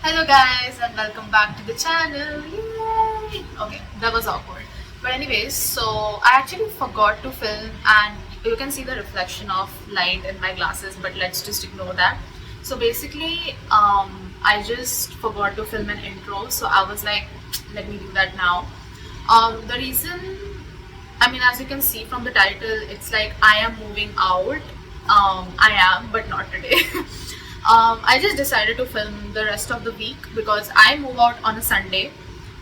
Hello guys and welcome back to the channel. Yay! Okay, that was awkward. But anyways, so I actually forgot to film and you can see the reflection of light in my glasses, but let's just ignore that. So basically, I just forgot to film an intro, so I was like, let me do that now. The reason, I mean, as you can see from the title, it's like I am moving out. I am, but not today. I just decided to film the rest of the week because I move out on a Sunday.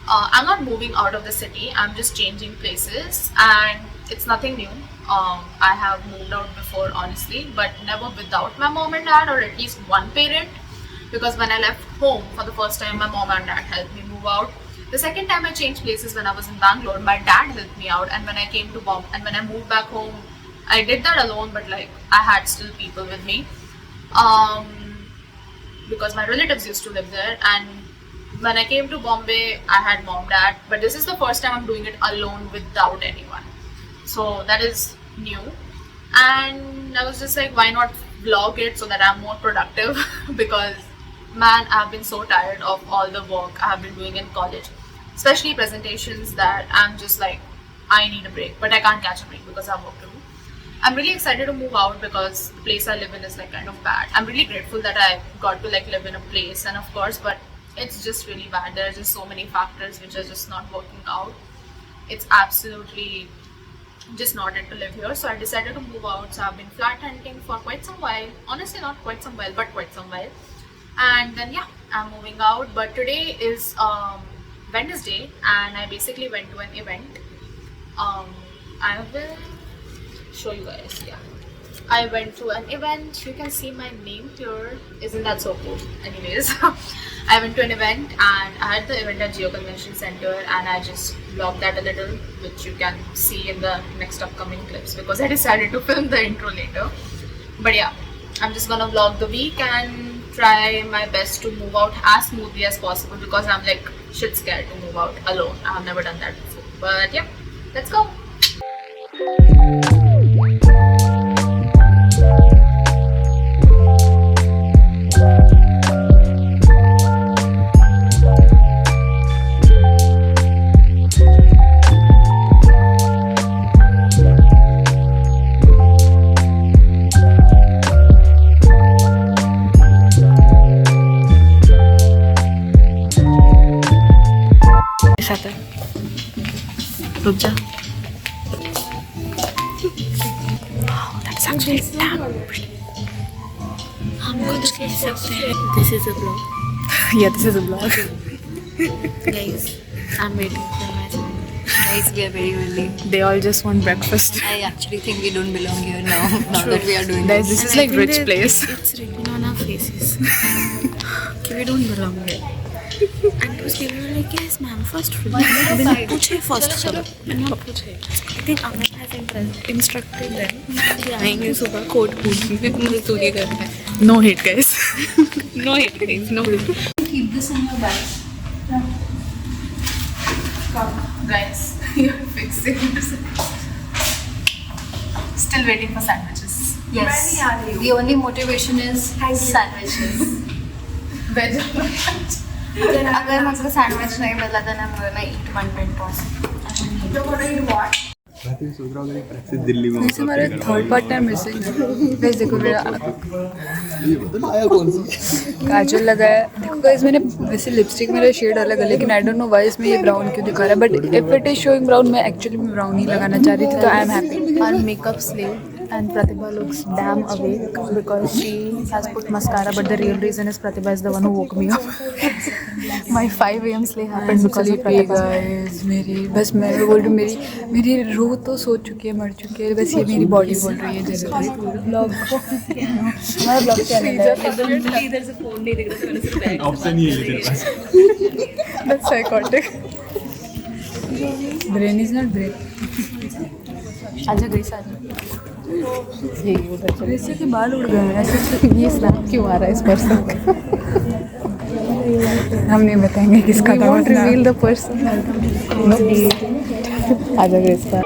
I'm not moving out of the city, I'm just changing places, and it's nothing new. I have moved out before, honestly, but never without my mom and dad, or at least one parent. Because when I left home for the first time, my mom and dad helped me move out. The second time I changed places when I was in Bangalore, my dad helped me out, and when I came to Bomb and when I moved back home, I did that alone, but like I had still people with me. Um, because my relatives used to live there, and when I came to Bombay I had mom dad, but this is the first time I'm doing it alone without anyone, so that is new. And I was just like, why not vlog it so that I'm more productive because man, I've been so tired of all the work I have been doing in college, especially presentations, that I'm just like, I need a break, but I can't catch a break because I have work to do. I'm really excited to move out because the place I live in is like kind of bad. I'm really grateful that I got to like live in a place, and of course, but it's just really bad. There are just so many factors which are just not working out. It's absolutely just not it to live here. So I decided to move out. So I've been flat hunting for quite some while. Honestly, not quite some while, but quite some while. And then yeah, I'm moving out. But today is Wednesday, and I basically went to an event. I will show you guys. Yeah, I went to an event. You can see my name here. Isn't that so cool? Anyways, I went to an event and I had the event at Geo Convention Center, and I just vlogged that a little, which you can see in the next upcoming clips because I decided to film the intro later. But yeah, I'm just gonna vlog the week and try my best to move out as smoothly as possible because I'm like shit scared to move out alone. I have never done that before. But yeah, let's go. रुक जा. That's actually damn. हमको तो कह सकते हैं. This is a vlog. Yeah, this is a vlog. Guys, I'm waiting for my son. Guys, we are very early. They all just want breakfast. I actually think we don't belong here now. Now that we are doing Guys, this is like rich place. It's written on our faces. Okay, we don't belong here. And those people were like, yes ma'am, first floor. मैंने पूछे first floor. मैंने पूछे. I think Amit has instructed them कि आएंगे सुबह coat पूछ के मजदूरी करते हैं. No hate, guys. No hate guys, no hate. Keep this in your bag. Come, guys, you're fixing this. Still waiting for sandwiches. Yes. The only motivation is sandwiches. Veg. अगर मुझको सैंडविच नहीं मिला then I'm gonna eat one Mentos. Delhi में वैसे हमारे third partner missing है. Guys देखो मेरा काजल लगा है. देखो गाइस, मैंने वैसे लिपस्टिक मेरा शेड अलग है, लेकिन आई डोंट नो व्हाई इसमें ये ब्राउन क्यों दिखा रहा है, but if it is showing brown, मैं एक्चुअली में ब्राउन ही लगाना चाह रही थी, तो I am happy. Our makeup slave and Pratibha looks damn awake because she has put mascara, but the real reason is Pratibha is the one who woke me up. My 5 AM sleep happened because of Pratibha. Guys, बस मैं बोल रही हूँ, मेरी रूह तो सो चुकी है, मर चुकी है, बस ये मेरी बॉडी बोल रही है. जैसे ब्लॉग हमारा ब्लॉग चैनल है. इधर से फोन नहीं दिख रहा, मैंने सिर्फ बैग ऑप्शन ही है तेरे पास. That's psychotic. Brain is not brain. आजा गई साजा. वैसे के बाल उड़ गए हैं. ऐसे ये स्नैप क्यों आ रहा है इस पर्सन का? हम नहीं बताएंगे किसका था. Reveal the person. आजा गई इस बार.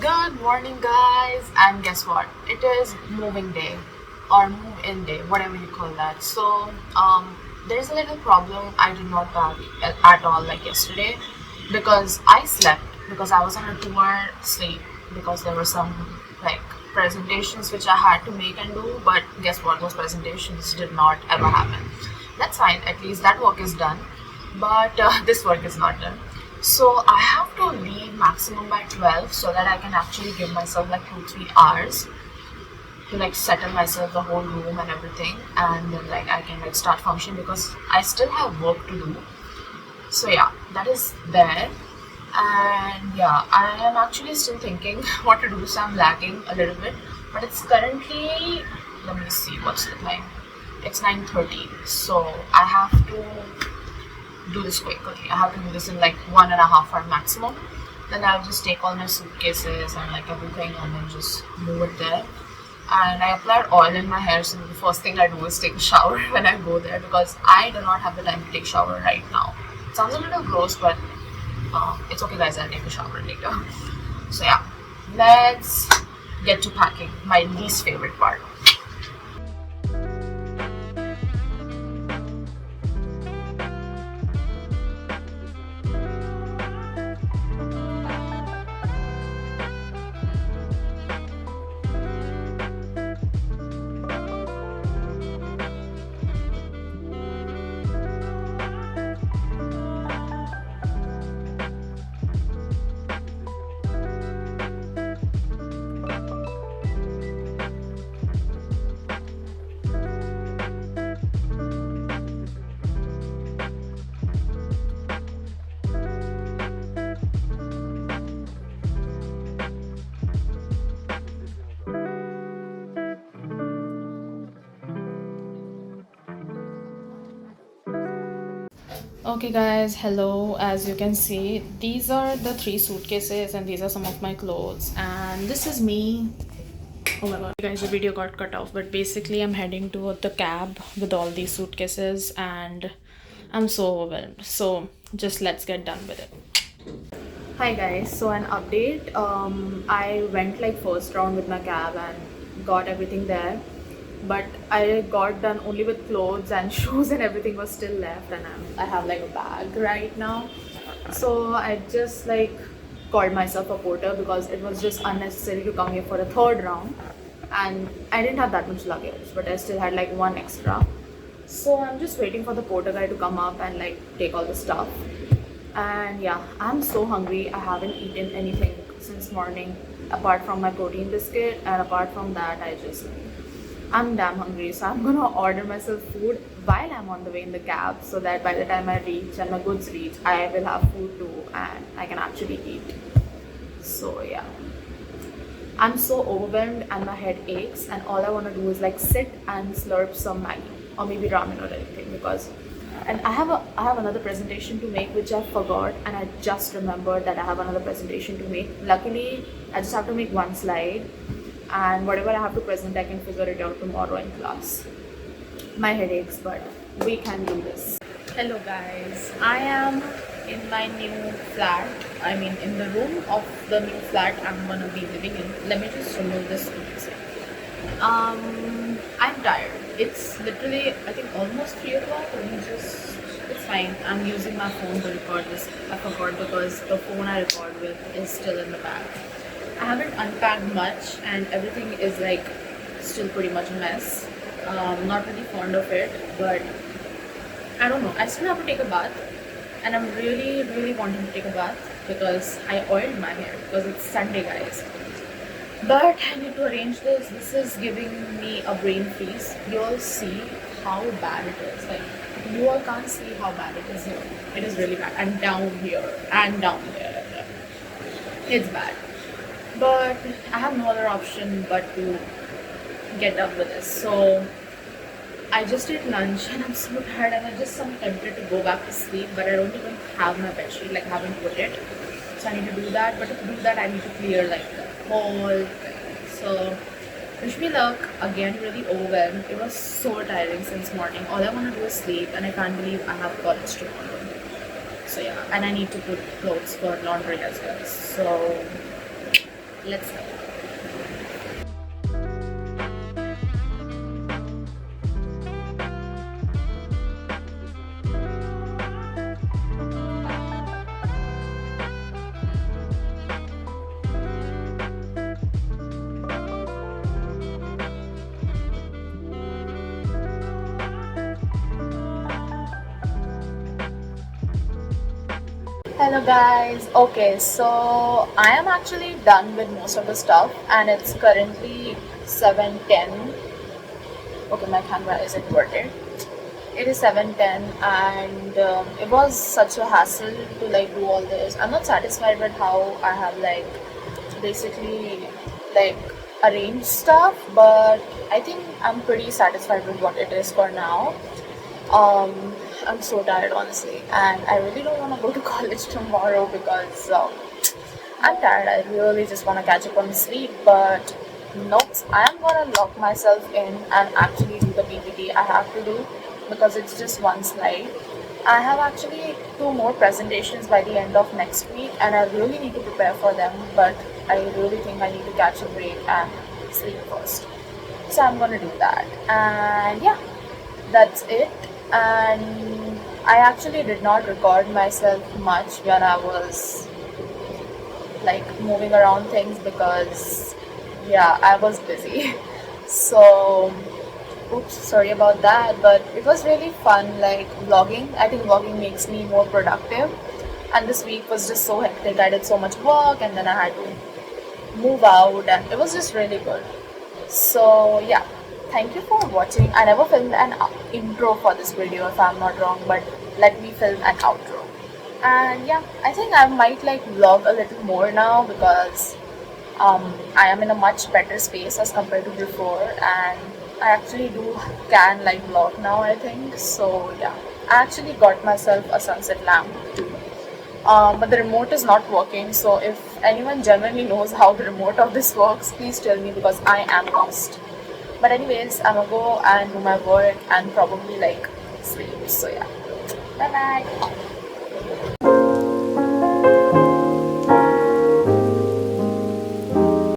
Good morning, guys, and guess what? It is moving day or move in day, whatever you call that. So, there's a little problem. I did not pack at all like yesterday because I slept because I was on a 2 hour sleep because there were some like presentations which I had to make and do. But guess what? Those presentations did not ever happen. That's fine. At least that work is done, but this work is not done. So I have to leave maximum by 12 so that I can actually give myself like 2-3 hours to like settle myself the whole room and everything, and then like I can like start function because I still have work to do. So yeah, that is there. And yeah, I am actually still thinking what to do, so I'm lagging a little bit, but it's currently, let me see what's the time. It's 9:30, so I have to do this quickly. I have to do this in like 1.5 hour maximum. Then I'll just take all my suitcases and like everything and then just move it there. And I applied oil in my hair, so the first thing I do is take a shower when I go there because I do not have the time to take a shower right now. It sounds a little gross, but it's okay, guys. I'll take a shower later. So yeah, let's get to packing, my least favorite part. Okay guys, hello. As you can see, these are the 3 suitcases and these are some of my clothes, and this is me. Oh my god, guys, the video got cut off, but basically I'm heading to the cab with all these suitcases and I'm so overwhelmed. So just let's get done with it. Hi guys, so an update. I went like first round with my cab and got everything there, but I got done only with clothes and shoes and everything was still left, and I have like a bag right now. So I just like called myself a porter because it was just unnecessary to come here for a third round, and I didn't have that much luggage, but I still had like one extra. So I'm just waiting for the porter guy to come up and like take all the stuff. And yeah, I'm so hungry. I haven't eaten anything since morning apart from my protein biscuit, and apart from that I'm damn hungry, so I'm gonna order myself food while I'm on the way in the cab so that by the time I reach and my goods reach, I will have food too and I can actually eat. So yeah, I'm so overwhelmed and my head aches, and all I want to do is like sit and slurp some Maggi or maybe ramen or anything, because and I have another presentation to make which I forgot, and I just remembered that I have another presentation to make. Luckily, I just have to make one slide, and whatever I have to present I can figure it out tomorrow in class. My head aches, but we can do this. Hello guys, I am in my new flat. I mean in the room of the new flat I'm gonna be living in. Let me just remove this for I'm tired. It's literally I think almost 3 o'clock. It's fine. I'm using my phone to record this. I forgot because the phone I record with is still in the bag. I haven't unpacked much and everything is like still pretty much a mess. Not really fond of it, but I don't know. I still have to take a bath, and I'm really wanting to take a bath because I oiled my hair because it's Sunday, guys. But I need to arrange this. This is giving me a brain freeze. You all see how bad it is. Like you all can't see how bad it is here. It is really bad, and down here and down there. It's bad. But I have no other option but to get up with this. So I just ate lunch and I'm so tired and I'm just so tempted to go back to sleep, but I don't even have my bed sheet, like I haven't put it. So I need to do that, but to do that I need to clear like the whole thing. So wish me luck. Again, really overwhelmed. It was so tiring since morning. All I want to do is sleep, and I can't believe I have college tomorrow. So yeah, and I need to put clothes for laundry as well. So Let's go. Hello guys. Okay, so I am actually done with most of the stuff and it's currently 7:10. Okay, my camera is inverted. It is 7:10 and it was such a hassle to like do all this. I'm not satisfied with how I have like basically like arranged stuff, but I think I'm pretty satisfied with what it is for now. I'm so tired honestly, and I really don't want to go to college tomorrow because I'm tired. I really just want to catch up on sleep, but nope. I am gonna lock myself in and actually do the PPT I have to do because it's just one slide. I have actually 2 more presentations by the end of next week, and I really need to prepare for them. But I really think I need to catch a break and sleep first. So I'm gonna do that, and yeah, that's it. And I actually did not record myself much when I was like moving around things because yeah, I was busy. So oops, sorry about that, but it was really fun like vlogging. I think vlogging makes me more productive, and this week was just so hectic. I did so much work and then I had to move out and it was just really good. So yeah, thank you for watching. I never filmed an intro for this video if I'm not wrong, but let me film an outro. And yeah, I think I might like vlog a little more now because I am in a much better space as compared to before, and I actually can like vlog now, I think. So yeah, I actually got myself a sunset lamp too. But the remote is not working, so if anyone genuinely knows how the remote of this works, please tell me because I am lost. But anyways, I'm gonna go and do my work and probably like sleep. So yeah, bye bye.